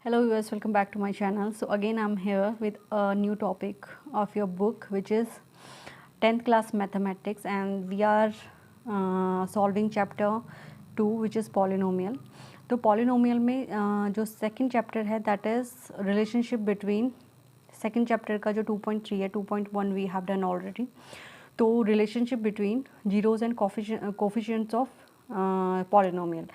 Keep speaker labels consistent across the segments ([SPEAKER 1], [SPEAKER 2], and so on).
[SPEAKER 1] Hello viewers, welcome back to my channel. So again I'm here with a new topic of your book which is 10th class mathematics, and we are solving chapter 2 which is polynomial. तो polynomial में जो second chapter है that is relationship between second chapter का जो 2.3 है 2.1 we have done already. तो relationship between zeros and coefficients of polynomial.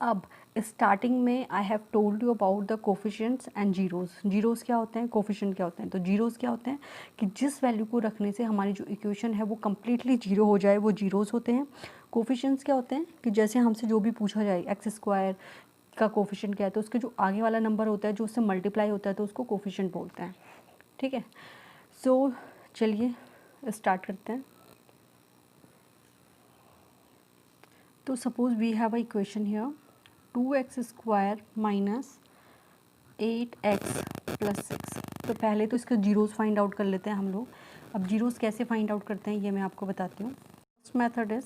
[SPEAKER 1] अब starting में I have told you about the coefficients and zeros. Zeros क्या होते हैं, कोफिशिएंट क्या होते हैं. तो जीरोज़ क्या होते हैं कि जिस वैल्यू को रखने से हमारी जो इक्वेशन है वो कम्प्लीटली जीरो हो जाए, वो जीरोज़ होते हैं. कोफिशिएंट्स क्या होते हैं कि जैसे हमसे जो भी पूछा जाए एक्स स्क्वायर का कोफिशिएंट क्या है तो उसके जो आगे वाला नंबर होता है जो उससे मल्टीप्लाई होता है तो उसको कोफिशिएंट बोलते हैं. ठीक है, सो चलिए स्टार्ट करते हैं. तो suppose we have a equation here 2x square minus 8x plus 6. तो पहले तो इसका जीरोज़ फाइंड आउट कर लेते हैं हम लोग. अब जीरोज़ कैसे फाइंड आउट करते हैं ये मैं आपको बताती हूँ. फर्स्ट मेथड इज़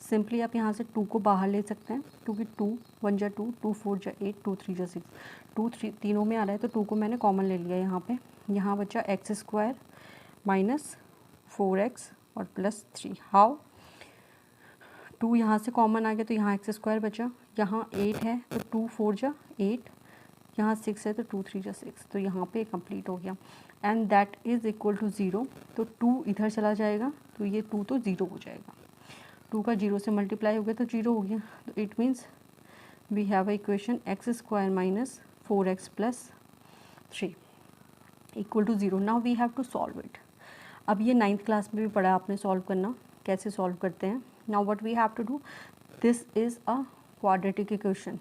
[SPEAKER 1] सिंपली आप यहाँ से 2 को बाहर ले सकते हैं क्योंकि 2 1 जा 2, 2 4 जा 8, 2 3 जा 6. 2 3 तीनों में आ रहा है तो 2 को मैंने कॉमन ले लिया यहाँ पे. यहाँ बचा एक्स स्क्वायर माइनस 4x और प्लस 3. हाउ 2 यहाँ से कॉमन आ गया तो यहाँ एक्स स्क्वायर बचा. यहाँ 8 है तो 2 4 जा 8, यहाँ 6 है तो 2 3 जा 6. तो यहाँ पे कंप्लीट हो गया and that is equal to 0. तो 2 इधर चला जाएगा तो ये 2 तो 0 हो जाएगा. 2 का 0 से मल्टीप्लाई हो गया तो 0 हो गया. तो it means we have a equation x square minus 4x plus 3 equal to 0. Now we have to solve it. अब ये 9th क्लास में भी पढ़ा आपने सॉल्व करना, कैसे सॉल्व करते हैं. Now what we have to do, this is a quadratic equation.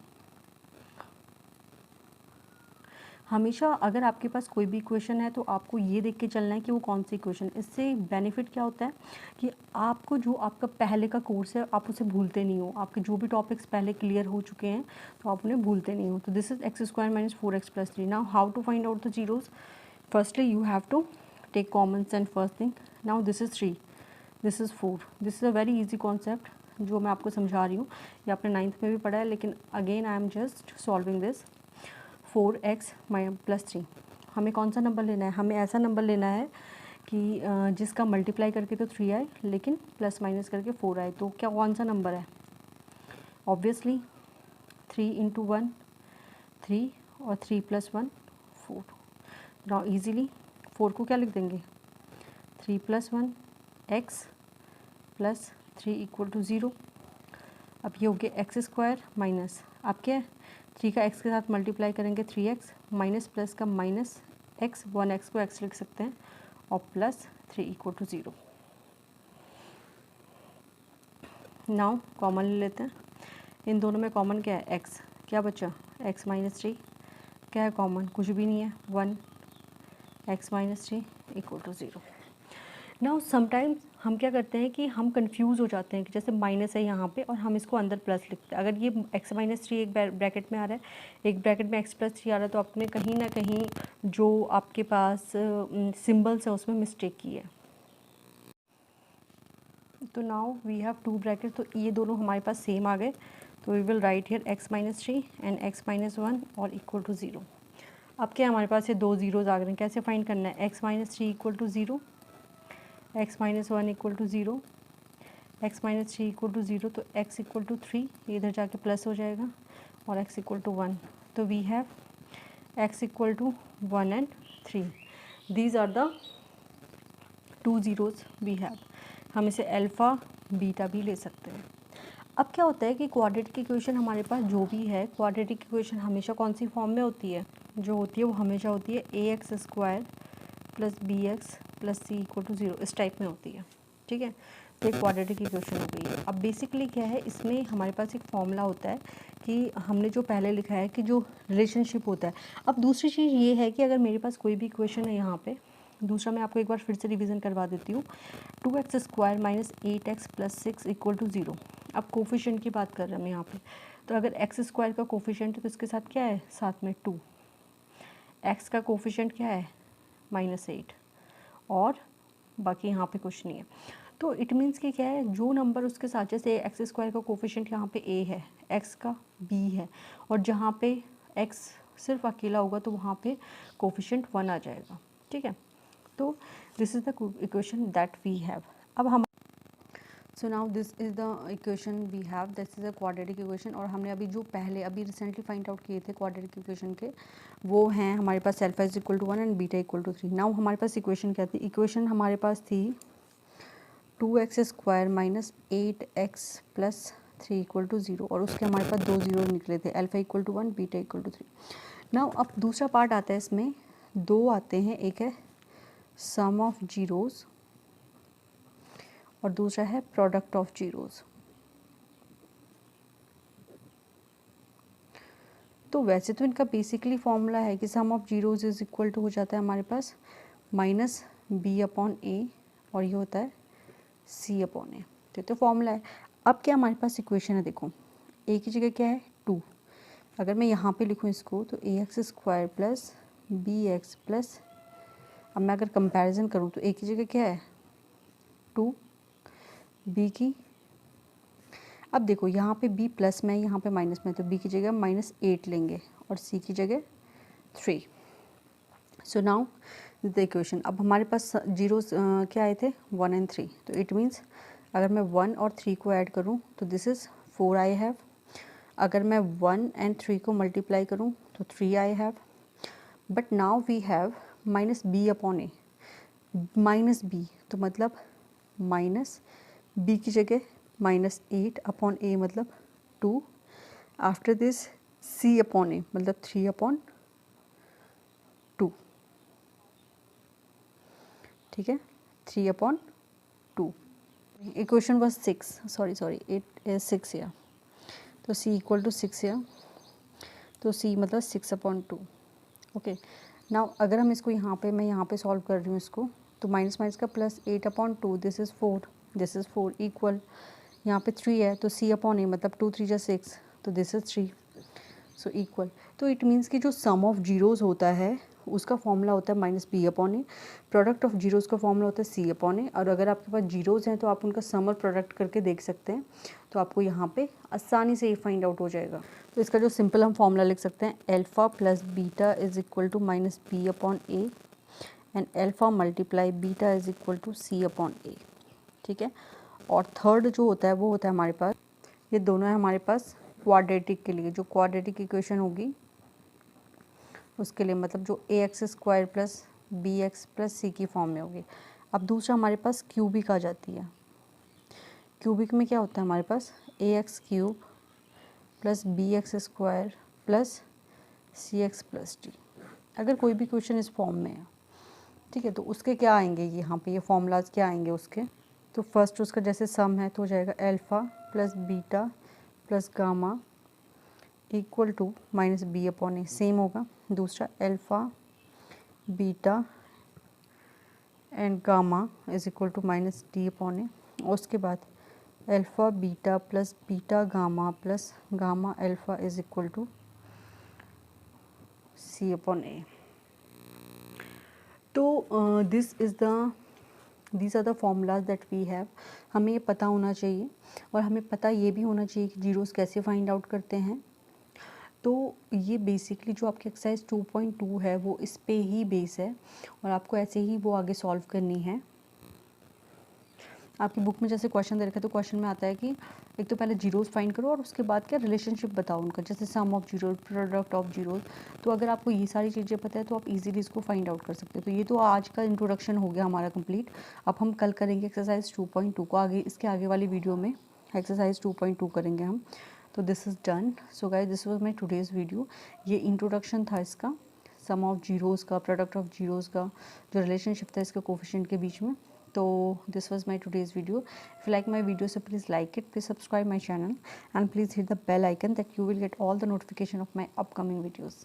[SPEAKER 1] हमेशा अगर आपके पास कोई भी इक्वेशन है तो आपको ये देख के चलना है कि वो कौन सी इक्वेशन. इससे बेनिफिट क्या होता है कि आपको जो आपका पहले का कोर्स है आप उसे भूलते नहीं हो. आपके जो भी टॉपिक्स पहले क्लियर हो चुके हैं तो आप उन्हें भूलते नहीं हो. तो this is x square minus 4x plus 3. Now how to find out the zeros. Firstly you have to take common sense first thing. Now this is 3, this is 4. This is a very easy concept जो मैं आपको समझा रही हूँ. ये आपने 9th में भी पढ़ा है लेकिन again I am just solving this. 4x plus 3. हमें कौन सा नंबर लेना है, हमें ऐसा नंबर लेना है कि जिसका मल्टीप्लाई करके तो 3 आए लेकिन प्लस माइनस करके 4 आए. तो क्या कौन सा नंबर है, ऑब्वियसली 3 इंटू 1 3 और 3 प्लस 1 4. नाउ ईजीली 4 को क्या लिख देंगे 3 plus 1 x plus 3 equal to 0. अब ये हो गया एक्स स्क्वायर माइनस, आप क्या 3 का x के साथ मल्टीप्लाई करेंगे 3x माइनस प्लस का माइनस x, 1x को x लिख सकते हैं और plus 3 equal to 0. Now common ले लेते हैं. इन दोनों में कॉमन क्या है x, क्या बचा x माइनस 3. क्या है कॉमन, कुछ भी नहीं है 1, x minus 3 equal to 0. Now sometimes हम क्या करते हैं कि हम कंफ्यूज हो जाते हैं कि जैसे माइनस है यहाँ पे और हम इसको अंदर प्लस लिखते हैं. अगर ये x माइनस 3 एक ब्रैकेट में आ रहा है, एक ब्रैकेट में x प्लस 3 आ रहा है तो आपने कहीं ना कहीं जो आपके पास सिम्बल्स है उसमें मिस्टेक की है. तो नाउ वी हैव 2 ब्रैकेट, तो ये दोनों हमारे पास सेम आ गए. तो we will write here x minus 3 and x minus 1 और इक्वल टू 0. अब क्या हमारे पास ये 2 जीरोज आ गए हैं, कैसे फाइंड करना है. x minus 3 equal to 0, x minus 1 equal to 0, x minus 3 equal to 0. तो x इक्वल टू 3 इधर जाके प्लस हो जाएगा और x इक्वल टू 1. तो we have x equal to 1 and 3. These are the 2 zeros we have. हम इसे alpha beta भी ले सकते हैं. अब क्या होता है कि क्वाड्रेटिक इक्वेशन हमारे पास जो भी है, क्वाड्रेटिक इक्वेशन हमेशा कौन सी फॉर्म में होती है, जो होती है वो हमेशा होती है a x square plus b x plus c equal to 0, इस टाइप में होती है. ठीक है, तो एक क्वाड्रेटिक इक्वेशन हो गई है. अब बेसिकली क्या है, इसमें हमारे पास एक फॉर्मूला होता है कि हमने जो पहले लिखा है कि जो रिलेशनशिप होता है. अब दूसरी चीज़ ये है कि अगर मेरे पास कोई भी इक्वेशन है यहाँ पे, दूसरा मैं आपको एक बार फिर से रिवीजन करवा देती हूँ. 2x square minus 8x plus 6 equal to 0. अब कोफिशिएंट की बात कर रहे हैं हम यहाँ पे. तो अगर एक्स स्क्वायर का कोफिशिएंट है तो इसके साथ क्या है, साथ में 2. एक्स का कोफिशिएंट क्या है -8 और बाकी यहाँ पे कुछ नहीं है. तो इट मीन्स कि क्या है, जो नंबर उसके साथ, जैसे एक्स स्क्वायर का कोफिशिएंट यहाँ पे a है, x का b है, और जहाँ पे x सिर्फ अकेला होगा तो वहाँ पे कोफिशिएंट 1 आ जाएगा, ठीक है। तो this is the equation that we have. अब हम so now this is the equation we have, this is a quadratic equation. और हमने अभी जो पहले अभी रिसेंटली फाइंड आउट किए थे क्वाड्रेटिक इक्वेशन के, वो हैं हमारे पास alpha is equal to 1 and beta equal to 3। Now हमारे पास इक्वेशन क्या थी? इक्वेशन हमारे पास थी 2x square minus 8x plus 3 equal to 0, और उसके हमारे पास 2 जीरो निकले थे, alpha equal to 1, beta equal to 3। Now अब दूसरा पार्ट आता है, इसमें दो आते हैं, एक है सम ऑफ जीरोज़ और दूसरा है प्रोडक्ट ऑफ जीरोज़। तो वैसे तो इनका बेसिकली फॉर्मूला है कि sum of zeros is equal to हो जाता है हमारे पास माइनस बी अपॉन ए, और ये होता है सी अपॉन ए। तो फॉर्मूला है। अब क्या हमारे पास इक्वेशन है, देखो ए की जगह क्या है 2। अगर मैं यहाँ पे लिखूँ इसको तो a x square plus b x plus, अब मैं अगर कंपैरिजन करूँ तो ए की जगह क्या है 2, बी की, अब देखो यहाँ पे b प्लस में, यहाँ पे माइनस में, तो b की जगह -8 लेंगे और c की जगह 3। So now the equation. अब हमारे पास जीरोस क्या आए थे 1 एंड 3, तो इट मीन्स अगर मैं 1 और 3 को ऐड करूँ तो दिस इज़ 4 आई हैव। अगर मैं 1 एंड 3 को मल्टीप्लाई करूँ तो 3 I have. But now we have minus b upon a, minus b तो मतलब माइनस बी की जगह -8 अपॉन ए मतलब 2। आफ्टर दिस सी अपॉन ए मतलब 3 अपॉन 2, ठीक है, 3 upon 2। Equation was 6, sorry 8 is 6 या, तो सी इक्वल टू 6 या, तो सी मतलब 6 अपॉन 2। ओके, नाउ अगर हम इसको यहाँ पे, मैं यहाँ पे सॉल्व कर रही हूँ इसको, तो माइनस माइनस का plus 8 upon 2, this is 4, this is 4 equal, यहाँ पे 3 है तो सी अपॉन ए मतलब 2 3 जा 6, तो दिस इज़ 3, सो इक्वल। तो इट मीन्स कि जो सम ऑफ जीरोज़ होता है उसका फॉर्मूला होता है minus b upon a, product of zeros का फॉर्मूला होता है सी अपॉन ए। और अगर आपके पास जीरोज़ हैं तो आप उनका सम और प्रोडक्ट करके देख सकते हैं, तो आपको यहाँ पे आसानी से ये फाइंड आउट हो जाएगा। तो इसका जो सिंपल हम फॉर्मूला लिख सकते हैं, alpha plus beta is equal to minus b upon a and alpha multiply beta is equal to c upon a, ठीक है। और थर्ड जो होता है वो होता है हमारे पास, ये दोनों है हमारे पास क्वाड्रेटिक के लिए, जो क्वाड्रेटिक इक्वेशन होगी उसके लिए, मतलब जो a x square plus b x plus c की फॉर्म में होगी। अब दूसरा हमारे पास क्यूबिक आ जाती है। क्यूबिक में क्या होता है हमारे पास a x cube plus b x square plus c x plus d. अगर कोई भी क्वेश्चन इस फॉर्म में है, ठीक है, तो उसके क्या आएंगे यहाँ पे, ये फॉर्मूलाज क्या आएंगे उसके। तो फर्स्ट उसका जैसे सम है तो हो जाएगा alpha plus beta plus gamma equal to minus b upon a, same होगा। दूसरा alpha beta and gamma is equal to minus d upon a, और उसके बाद alpha beta plus beta gamma plus gamma alpha is equal to c upon a. तो these are the formulas that we have. हमें ये पता होना चाहिए, और हमें पता ये भी होना चाहिए कि जीरोज़ कैसे फाइंड आउट करते हैं। तो ये बेसिकली जो आपकी एक्सरसाइज 2.2 है वो इस पे ही बेस है, और आपको ऐसे ही वो आगे सॉल्व करनी है। आपकी बुक में जैसे क्वेश्चन दे रखा है, तो क्वेश्चन में आता है कि एक तो पहले जीरोज़ फाइंड करो और उसके बाद क्या रिलेशनशिप बताओ उनका, जैसे sum of zeros, product of zeros. तो अगर आपको ये सारी चीज़ें पता है तो आप इजीली इसको फाइंड आउट कर सकते हो। तो ये तो आज का इंट्रोडक्शन हो गया हमारा कंप्लीट। अब हम कल करेंगे एक्सरसाइज 2.2 को, आगे इसके आगे वाली वीडियो में एक्सरसाइज 2.2 करेंगे हम। तो this is done. So guys, this was my today's video. ये इंट्रोडक्शन था इसका, सम ऑफ जीरोज़ का, प्रोडक्ट ऑफ जीरोज़ का, जो रिलेशनशिप था इसका कोफिशिएंट के बीच में। तो this was my today's video. If you like my video, so please like it, please subscribe my channel, and please hit the bell icon that you will get all the notification of my upcoming videos.